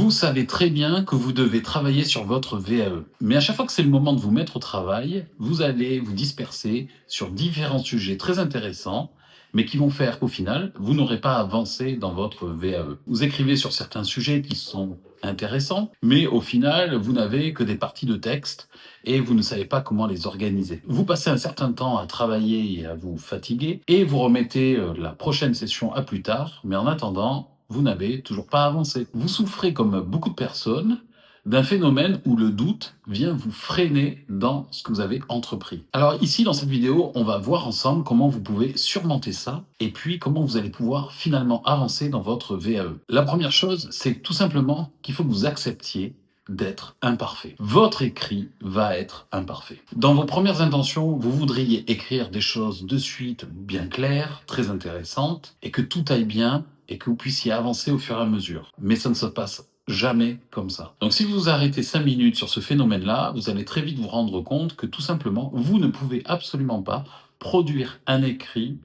Vous savez très bien que vous devez travailler sur votre VAE. Mais à chaque fois que c'est le moment de vous mettre au travail, vous allez vous disperser sur différents sujets très intéressants, mais qui vont faire qu'au final, vous n'aurez pas avancé dans votre VAE. Vous écrivez sur certains sujets qui sont intéressants, mais au final, vous n'avez que des parties de texte et vous ne savez pas comment les organiser. Vous passez un certain temps à travailler et à vous fatiguer et vous remettez la prochaine session à plus tard, mais en attendant, vous n'avez toujours pas avancé. Vous souffrez, comme beaucoup de personnes, d'un phénomène où le doute vient vous freiner dans ce que vous avez entrepris. Alors ici, dans cette vidéo, on va voir ensemble comment vous pouvez surmonter ça et puis comment vous allez pouvoir finalement avancer dans votre VAE. La première chose, c'est tout simplement qu'il faut que vous acceptiez d'être imparfait. Votre écrit va être imparfait. Dans vos premières intentions, vous voudriez écrire des choses de suite bien claires, très intéressantes, et que tout aille bien, et que vous puissiez avancer au fur et à mesure. Mais ça ne se passe jamais comme ça. Donc si vous vous arrêtez 5 minutes sur ce phénomène-là, vous allez très vite vous rendre compte que tout simplement, vous ne pouvez absolument pas produire un écrit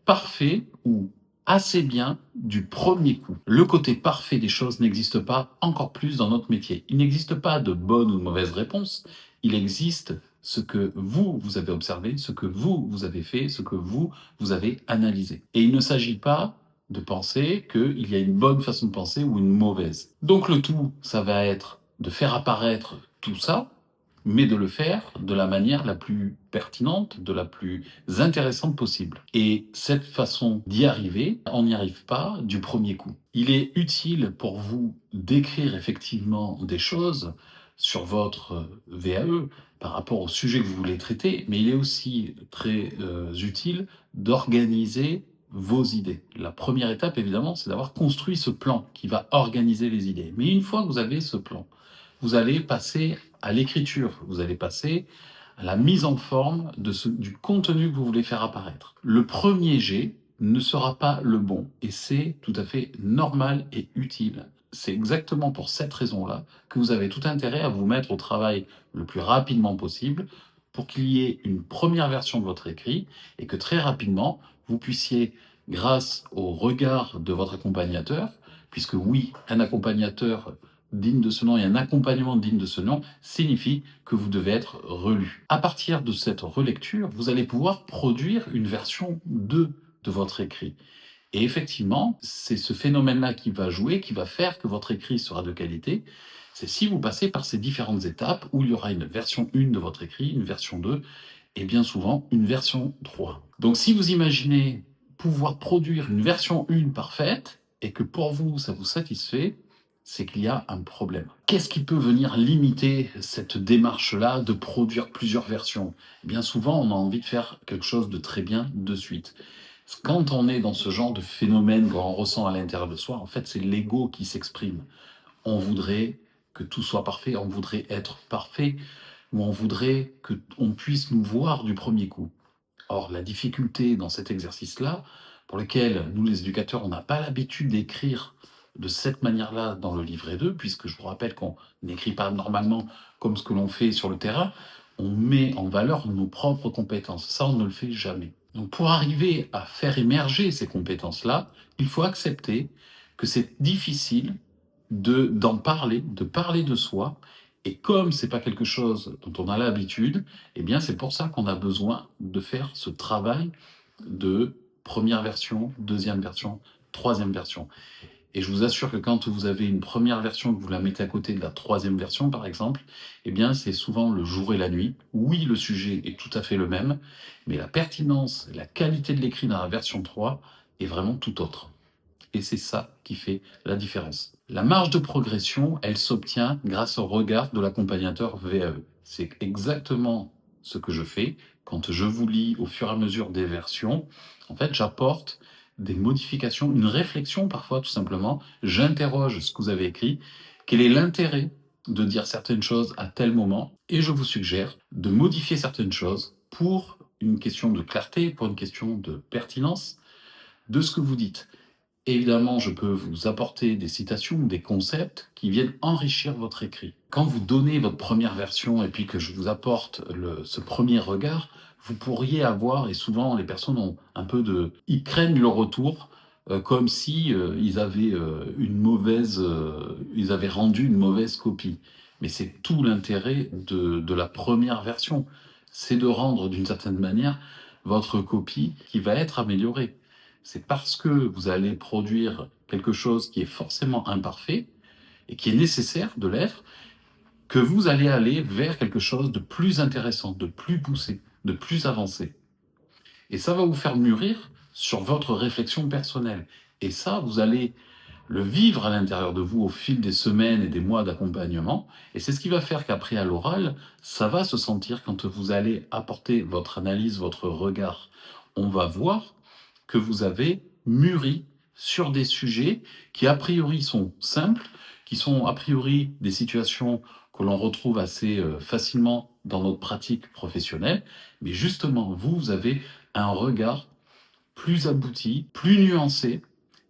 parfait ou assez bien du premier coup. Le côté parfait des choses n'existe pas, encore plus dans notre métier. Il n'existe pas de bonne ou de mauvaise réponse. Il existe ce que vous avez observé, ce que vous avez fait, ce que vous avez analysé. Et il ne s'agit pas de penser qu'il y a une bonne façon de penser ou une mauvaise. Donc le tout, ça va être de faire apparaître tout ça, mais de le faire de la manière la plus pertinente, de la plus intéressante possible. Et cette façon d'y arriver, on n'y arrive pas du premier coup. Il est utile pour vous d'écrire effectivement des choses sur votre VAE par rapport au sujet que vous voulez traiter, mais il est aussi très utile d'organiser vos idées. La première étape, évidemment, c'est d'avoir construit ce plan qui va organiser les idées. Mais une fois que vous avez ce plan, vous allez passer à l'écriture, vous allez passer à la mise en forme du contenu que vous voulez faire apparaître. Le premier jet ne sera pas le bon, et c'est tout à fait normal et utile. C'est exactement pour cette raison-là que vous avez tout intérêt à vous mettre au travail le plus rapidement possible pour qu'il y ait une première version de votre écrit et que très rapidement, vous puissiez, grâce au regard de votre accompagnateur, puisque oui, un accompagnateur digne de ce nom et un accompagnement digne de ce nom signifie que vous devez être relu. À partir de cette relecture, vous allez pouvoir produire une version 2 de votre écrit. Et effectivement, c'est ce phénomène-là qui va jouer, qui va faire que votre écrit sera de qualité. C'est si vous passez par ces différentes étapes où il y aura une version 1 de votre écrit, une version 2 et bien souvent une version 3. Donc si vous imaginez pouvoir produire une version 1 parfaite et que pour vous ça vous satisfait, c'est qu'il y a un problème. Qu'est-ce qui peut venir limiter cette démarche-là de produire plusieurs versions? Bien souvent, on a envie de faire quelque chose de très bien de suite. Quand on est dans ce genre de phénomène qu'on ressent à l'intérieur de soi, en fait, c'est l'ego qui s'exprime. On voudrait que tout soit parfait, on voudrait être parfait, ou on voudrait qu'on puisse nous voir du premier coup. Or, la difficulté dans cet exercice-là, pour lequel nous, les éducateurs, on n'a pas l'habitude d'écrire de cette manière-là dans le livret 2, puisque je vous rappelle qu'on n'écrit pas normalement comme ce que l'on fait sur le terrain, on met en valeur nos propres compétences. Ça, on ne le fait jamais. Donc, pour arriver à faire émerger ces compétences-là, il faut accepter que c'est difficile d'en parler, de parler de soi. Et comme c'est pas quelque chose dont on a l'habitude, eh bien c'est pour ça qu'on a besoin de faire ce travail de première version, deuxième version, troisième version. Et je vous assure que quand vous avez une première version, que vous la mettez à côté de la troisième version, par exemple, eh bien, c'est souvent le jour et la nuit. Oui, le sujet est tout à fait le même, mais la pertinence, la qualité de l'écrit dans la version 3 est vraiment tout autre. Et c'est ça qui fait la différence. La marge de progression, elle s'obtient grâce au regard de l'accompagnateur VAE. C'est exactement ce que je fais quand je vous lis au fur et à mesure des versions. En fait, j'apporte des modifications, une réflexion parfois tout simplement. J'interroge ce que vous avez écrit. Quel est l'intérêt de dire certaines choses à tel moment? Et je vous suggère de modifier certaines choses pour une question de clarté, pour une question de pertinence de ce que vous dites. Évidemment, je peux vous apporter des citations, des concepts qui viennent enrichir votre écrit. Quand vous donnez votre première version et puis que je vous apporte ce premier regard, vous pourriez avoir, et souvent les personnes ont un peu ils craignent le retour comme si, ils avaient rendu une mauvaise copie. Mais c'est tout l'intérêt de la première version. C'est de rendre d'une certaine manière votre copie qui va être améliorée. C'est parce que vous allez produire quelque chose qui est forcément imparfait et qui est nécessaire de l'être, que vous allez aller vers quelque chose de plus intéressant, de plus poussé, de plus avancé. Et ça va vous faire mûrir sur votre réflexion personnelle. Et ça, vous allez le vivre à l'intérieur de vous au fil des semaines et des mois d'accompagnement. Et c'est ce qui va faire qu'après, à l'oral, ça va se sentir quand vous allez apporter votre analyse, votre regard. On va voir que vous avez mûri sur des sujets qui, a priori, sont simples, qui sont, a priori, des situations que l'on retrouve assez facilement dans notre pratique professionnelle. Mais justement, vous avez un regard plus abouti, plus nuancé,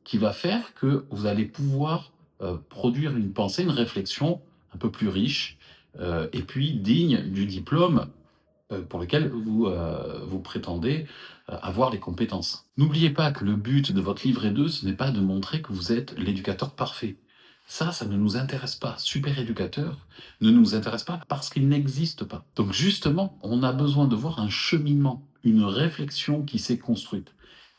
qui va faire que vous allez pouvoir produire une pensée, une réflexion un peu plus riche, et puis digne du diplôme pour lequel vous prétendez avoir les compétences. N'oubliez pas que le but de votre livret 2, ce n'est pas de montrer que vous êtes l'éducateur parfait. Ça ne nous intéresse pas. Super éducateur ne nous intéresse pas parce qu'il n'existe pas. Donc justement, on a besoin de voir un cheminement, une réflexion qui s'est construite.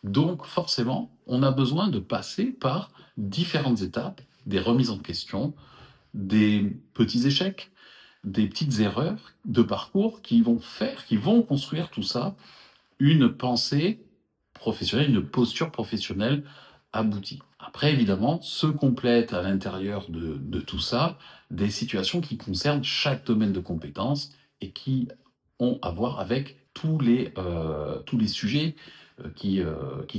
Donc forcément, on a besoin de passer par différentes étapes, des remises en question, des petits échecs, des petites erreurs de parcours qui vont construire tout ça, une pensée professionnelle, une posture professionnelle aboutie. Après, évidemment, se complètent à l'intérieur de tout ça des situations qui concernent chaque domaine de compétences et qui ont à voir avec tous les sujets qui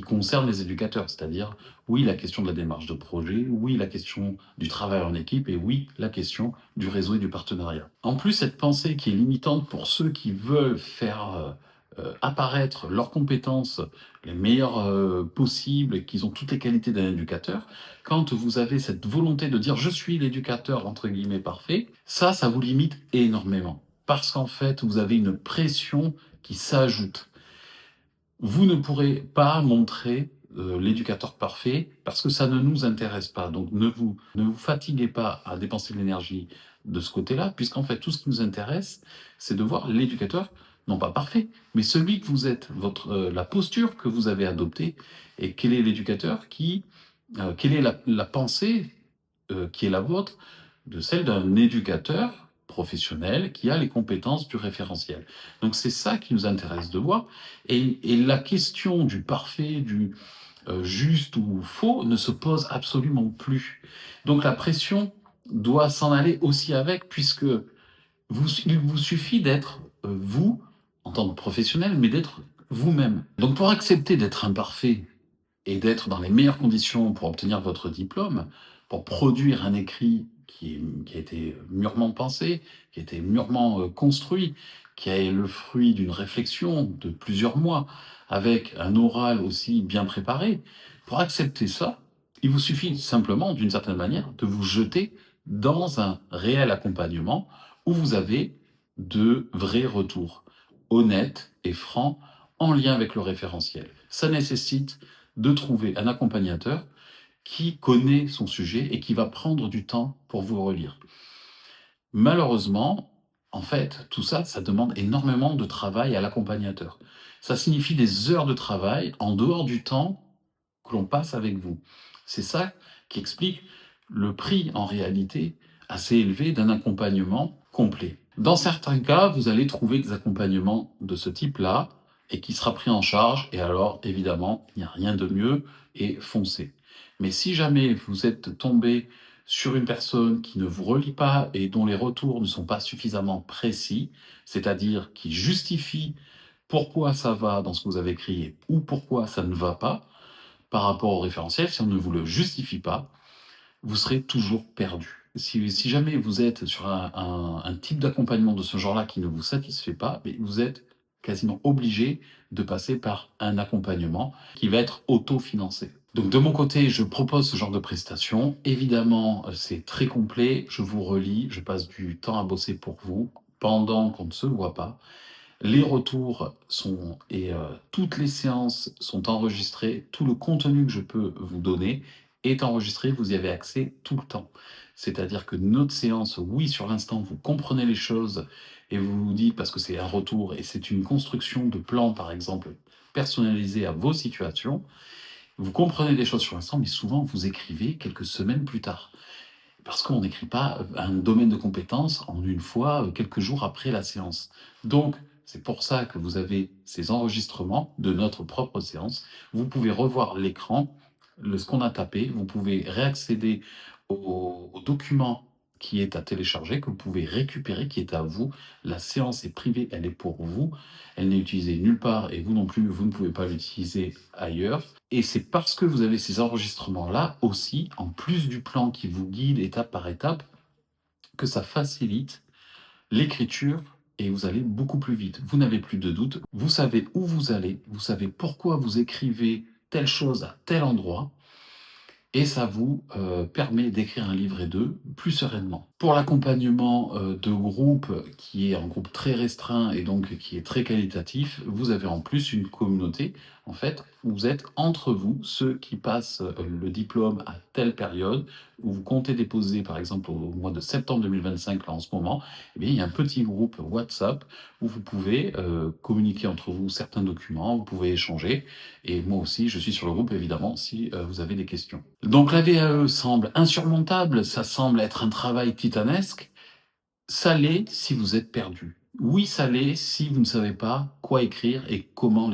concernent les éducateurs, c'est-à-dire, oui, la question de la démarche de projet, oui, la question du travail en équipe et oui, la question du réseau et du partenariat. En plus, cette pensée qui est limitante pour ceux qui veulent faire apparaître leurs compétences les meilleures possibles et qu'ils ont toutes les qualités d'un éducateur, quand vous avez cette volonté de dire je suis l'éducateur entre guillemets parfait, ça vous limite énormément. Parce qu'en fait, vous avez une pression qui s'ajoute. Vous ne pourrez pas montrer l'éducateur parfait parce que ça ne nous intéresse pas. Donc ne vous fatiguez pas à dépenser de l'énergie de ce côté-là, puisqu'en fait tout ce qui nous intéresse, c'est de voir l'éducateur, non pas parfait, mais celui que vous êtes, la posture que vous avez adoptée, et quel est l'éducateur quelle est la pensée qui est la vôtre, de celle d'un éducateur professionnel qui a les compétences du référentiel. Donc c'est ça qui nous intéresse de voir. Et la question du parfait, du juste ou faux ne se pose absolument plus. Donc la pression doit s'en aller aussi avec, puisque il vous suffit d'être vous, en tant que professionnel, mais d'être vous-même. Donc pour accepter d'être imparfait et d'être dans les meilleures conditions pour obtenir votre diplôme, pour produire un écrit qui a été mûrement pensé, qui a été mûrement construit, qui est le fruit d'une réflexion de plusieurs mois, avec un oral aussi bien préparé. Pour accepter ça, il vous suffit simplement, d'une certaine manière, de vous jeter dans un réel accompagnement où vous avez de vrais retours, honnêtes et francs, en lien avec le référentiel. Ça nécessite de trouver un accompagnateur qui connaît son sujet et qui va prendre du temps pour vous relire. Malheureusement, en fait, tout ça, ça demande énormément de travail à l'accompagnateur. Ça signifie des heures de travail en dehors du temps que l'on passe avec vous. C'est ça qui explique le prix, en réalité, assez élevé d'un accompagnement complet. Dans certains cas, vous allez trouver des accompagnements de ce type-là et qui sera pris en charge, et alors, évidemment, il n'y a rien de mieux, et foncez. Mais si jamais vous êtes tombé sur une personne qui ne vous relie pas et dont les retours ne sont pas suffisamment précis, c'est-à-dire qui justifie pourquoi ça va dans ce que vous avez écrit ou pourquoi ça ne va pas par rapport au référentiel, si on ne vous le justifie pas, vous serez toujours perdu. Si jamais vous êtes sur un type d'accompagnement de ce genre-là qui ne vous satisfait pas, mais vous êtes quasiment obligé de passer par un accompagnement qui va être autofinancé. Donc de mon côté, je propose ce genre de prestation. Évidemment, c'est très complet, je vous relis, je passe du temps à bosser pour vous pendant qu'on ne se voit pas. Les retours sont toutes les séances sont enregistrées, tout le contenu que je peux vous donner est enregistré, vous y avez accès tout le temps. C'est-à-dire que notre séance, oui, sur l'instant, vous comprenez les choses et vous vous dites parce que c'est un retour et c'est une construction de plan, par exemple, personnalisé à vos situations. Vous comprenez les choses sur l'instant, mais souvent vous écrivez quelques semaines plus tard. Parce qu'on n'écrit pas un domaine de compétences en une fois, quelques jours après la séance. Donc, c'est pour ça que vous avez ces enregistrements de notre propre séance. Vous pouvez revoir l'écran, ce qu'on a tapé, vous pouvez réaccéder au document qui est à télécharger, que vous pouvez récupérer, qui est à vous. La séance est privée, elle est pour vous, elle n'est utilisée nulle part et vous non plus, vous ne pouvez pas l'utiliser ailleurs. Et c'est parce que vous avez ces enregistrements-là aussi, en plus du plan qui vous guide étape par étape, que ça facilite l'écriture et vous allez beaucoup plus vite. Vous n'avez plus de doute, vous savez où vous allez, vous savez pourquoi vous écrivez telle chose à tel endroit et ça vous permet d'écrire un livret 2 plus sereinement. Pour l'accompagnement de groupe qui est un groupe très restreint et donc qui est très qualitatif, vous avez en plus une communauté, en fait, où vous êtes entre vous, ceux qui passent le diplôme à telle période, où vous comptez déposer par exemple au mois de septembre 2025, là en ce moment, eh bien, il y a un petit groupe WhatsApp où vous pouvez communiquer entre vous certains documents, vous pouvez échanger, et moi aussi, je suis sur le groupe, évidemment, si vous avez des questions. Donc la VAE semble insurmontable, ça semble être un travail titanesque. Ça l'est si vous êtes perdu. Oui, ça l'est si vous ne savez pas quoi écrire et comment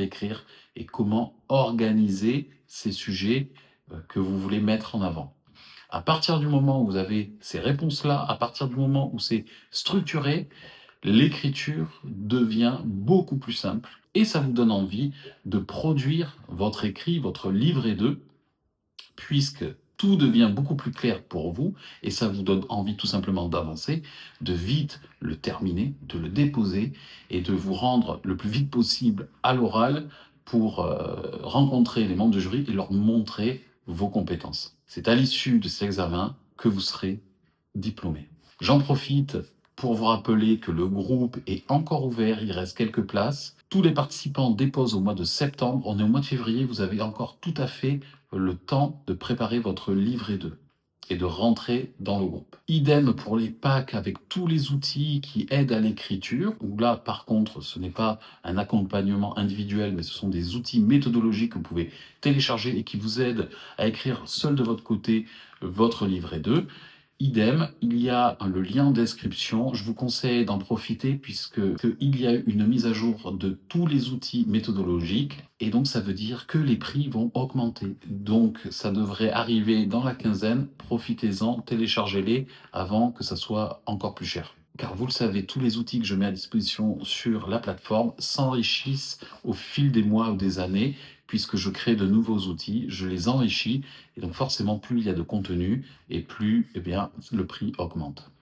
organiser ces sujets que vous voulez mettre en avant. À partir du moment où vous avez ces réponses-là, à partir du moment où c'est structuré, l'écriture devient beaucoup plus simple et ça vous donne envie de produire votre écrit, votre livret 2, puisque tout devient beaucoup plus clair pour vous et ça vous donne envie tout simplement d'avancer, de vite le terminer, de le déposer et de vous rendre le plus vite possible à l'oral pour rencontrer les membres du jury et leur montrer vos compétences. C'est à l'issue de ces examens que vous serez diplômé. J'en profite pour vous rappeler que le groupe est encore ouvert, il reste quelques places. Tous les participants déposent au mois de septembre, on est au mois de février, vous avez encore tout à fait le temps de préparer votre livret 2 et de rentrer dans le groupe. Idem pour les packs avec tous les outils qui aident à l'écriture, où là par contre ce n'est pas un accompagnement individuel, mais ce sont des outils méthodologiques que vous pouvez télécharger et qui vous aident à écrire seul de votre côté votre livret 2. Idem, il y a le lien en description. Je vous conseille d'en profiter puisque il y a une mise à jour de tous les outils méthodologiques et donc ça veut dire que les prix vont augmenter. Donc ça devrait arriver dans la quinzaine. Profitez-en, téléchargez-les avant que ça soit encore plus cher. Car vous le savez, tous les outils que je mets à disposition sur la plateforme s'enrichissent au fil des mois ou des années, puisque je crée de nouveaux outils, je les enrichis, et donc forcément plus il y a de contenu, et plus eh bien, le prix augmente.